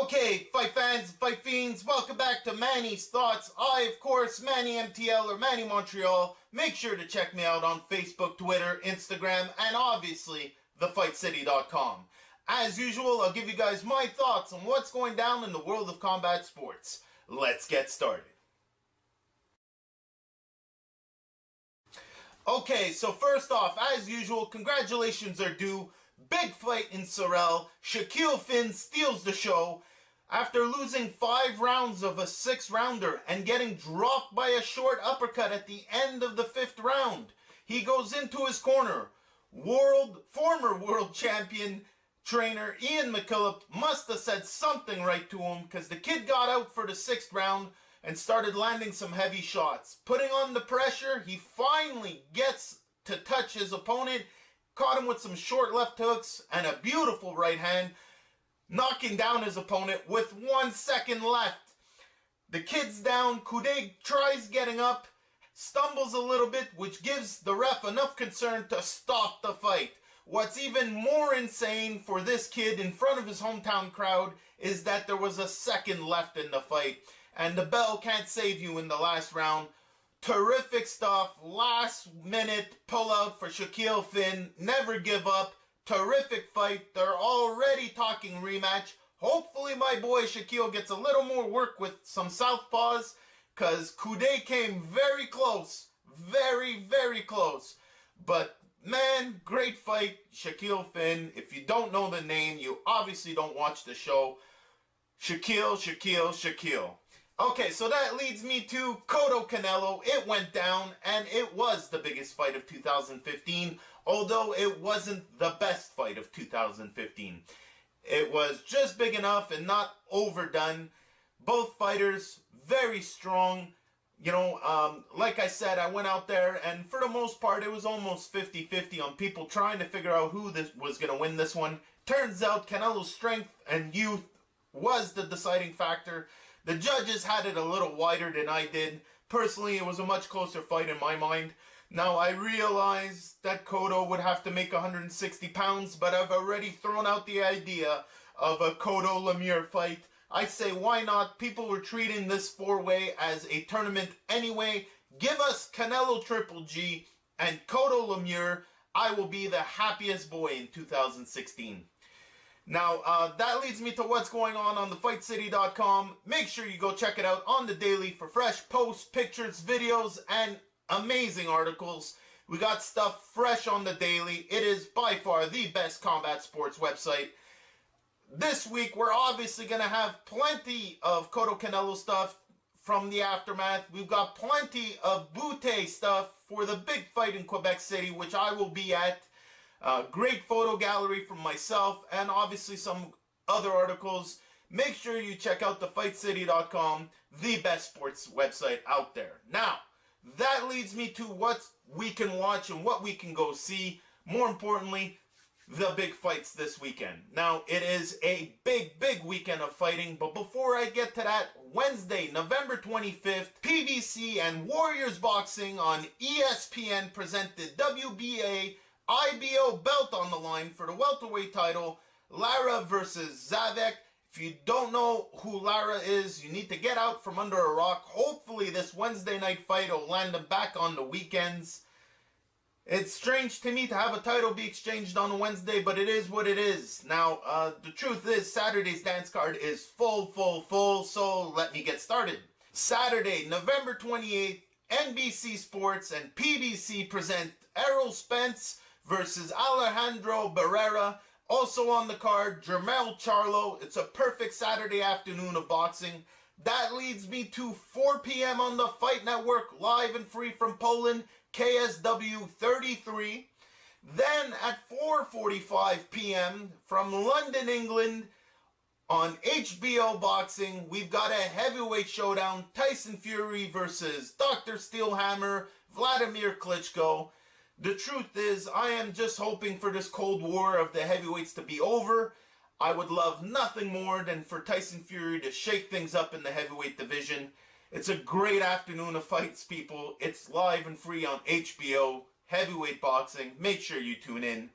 Okay, fight fans, fight fiends, welcome back to Manny's Thoughts. I, of course, Manny MTL or Manny Montreal. Make sure to check me out on Facebook, Twitter, Instagram, and obviously, thefightcity.com. As usual, I'll give you guys my thoughts on what's going down in the world of combat sports. Let's get started. Okay, so first off, as usual, congratulations are due. Big fight in Sorel. Shakeel Phinn steals the show after losing 5 rounds of a 6-rounder and getting dropped by a short uppercut at the end of the 5th round. He goes into his corner. Former world champion trainer Ian McKillop must have said something right to him, because the kid got out for the 6th round and started landing some heavy shots. Putting on the pressure, he finally gets to touch his opponent. Caught him with some short left hooks and a beautiful right hand, knocking down his opponent with 1 second left. The kid's down. Coude tries getting up, stumbles a little bit, which gives the ref enough concern to stop the fight. What's even more insane for this kid in front of his hometown crowd is that there was a second left in the fight, and the bell can't save you in the last round. Terrific stuff. Last minute pullout for Shakeel Phinn. Never give up. Terrific fight. They're already talking rematch. Hopefully my boy Shakeel gets a little more work with some southpaws, because Coude came very close. Very, very close. But man, great fight. Shakeel Phinn. If you don't know the name, you obviously don't watch the show. Shakeel. Okay, so that leads me to Cotto Canelo. It went down, and it was the biggest fight of 2015, although it wasn't the best fight of 2015. It was just big enough and not overdone. Both fighters, very strong. You know, like I said, I went out there, and for the most part, it was almost 50-50 on people trying to figure out who was going to win this one. Turns out Canelo's strength and youth was the deciding factor. The judges had it a little wider than I did. Personally, it was a much closer fight in my mind. Now, I realize that Cotto would have to make 160 pounds, but I've already thrown out the idea of a Cotto-Lemieux fight. I say, why not? People were treating this 4-way as a tournament anyway. Give us Canelo Triple G and Cotto-Lemieux. I will be the happiest boy in 2016. Now, that leads me to what's going on thefightcity.com. Make sure you go check it out on the daily for fresh posts, pictures, videos, and amazing articles. We got stuff fresh on the daily. It is by far the best combat sports website. This week, we're obviously going to have plenty of Cotto Canelo stuff from the aftermath. We've got plenty of Bute stuff for the big fight in Quebec City, which I will be at. Great photo gallery from myself, and obviously some other articles. Make sure you check out thefightcity.com, the best sports website out there. Now, that leads me to what we can watch and what we can go see. More importantly, the big fights this weekend. Now, it is a big weekend of fighting, but before I get to that, Wednesday, November 25th, PBC and Warriors Boxing on ESPN present the WBA IBO belt on the line for the welterweight title. Lara versus Zavek. If you don't know who Lara is, you need to get out from under a rock. Hopefully this Wednesday night fight will land them back on the weekends. It's strange to me to have a title be exchanged on a Wednesday, but it is what it is. Now, the truth is, Saturday's dance card is full, so let me get started. Saturday, November 28th, NBC Sports and PBC present Errol Spence versus Alejandro Barrera. Also on the card, Jermell Charlo. It's a perfect Saturday afternoon of boxing. That leads me to 4 p.m. on the Fight Network, live and free from Poland, KSW 33. Then at 4:45 p.m. from London, England, on HBO Boxing, we've got a heavyweight showdown, Tyson Fury versus Dr. Steelhammer, Vladimir Klitschko. The truth is, I am just hoping for this Cold War of the heavyweights to be over. I would love nothing more than for Tyson Fury to shake things up in the heavyweight division. It's a great afternoon of fights, people. It's live and free on HBO, heavyweight boxing. Make sure you tune in.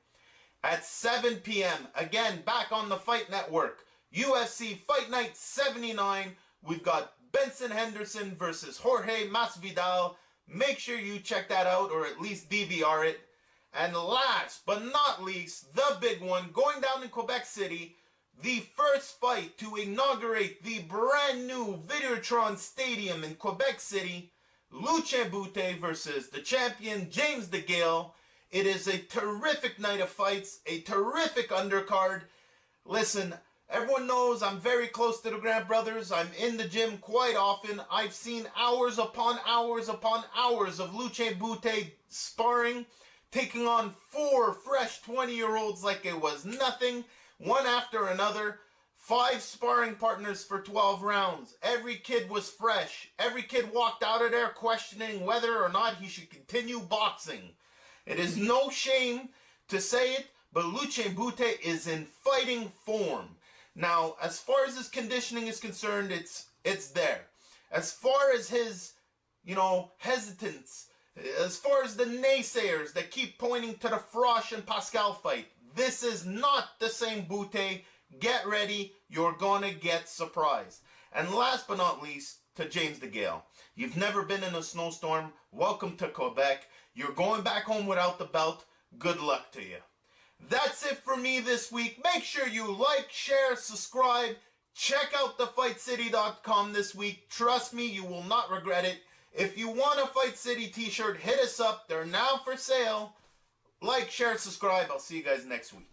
At 7 p.m., again, back on the Fight Network, UFC Fight Night 79. We've got Benson Henderson versus Jorge Masvidal. Make sure you check that out, or at least DVR it. And last but not least, the big one, going down in Quebec City, the first fight to inaugurate the brand new Videotron Stadium in Quebec City, Bute versus the champion James DeGale. It is a terrific night of fights, a terrific undercard. Listen, everyone knows I'm very close to the Grant brothers. I'm in the gym quite often. I've seen hours upon hours upon hours of Bute sparring, taking on 4 fresh 20-year-olds like it was nothing, one after another. 5 sparring partners for 12 rounds. Every kid was fresh. Every kid walked out of there questioning whether or not he should continue boxing. It is no shame to say it, but Bute is in fighting form. Now, as far as his conditioning is concerned, it's there. As far as his, hesitance, as far as the naysayers that keep pointing to the Frosh and Pascal fight, this is not the same Bute. Get ready, you're gonna get surprised. And last but not least, to James DeGale. You've never been in a snowstorm. Welcome to Quebec. You're going back home without the belt. Good luck to you. That's it for me this week. Make sure you like, share, subscribe. Check out thefightcity.com this week. Trust me, you will not regret it. If you want a Fight City t-shirt, hit us up. They're now for sale. Like, share, subscribe. I'll see you guys next week.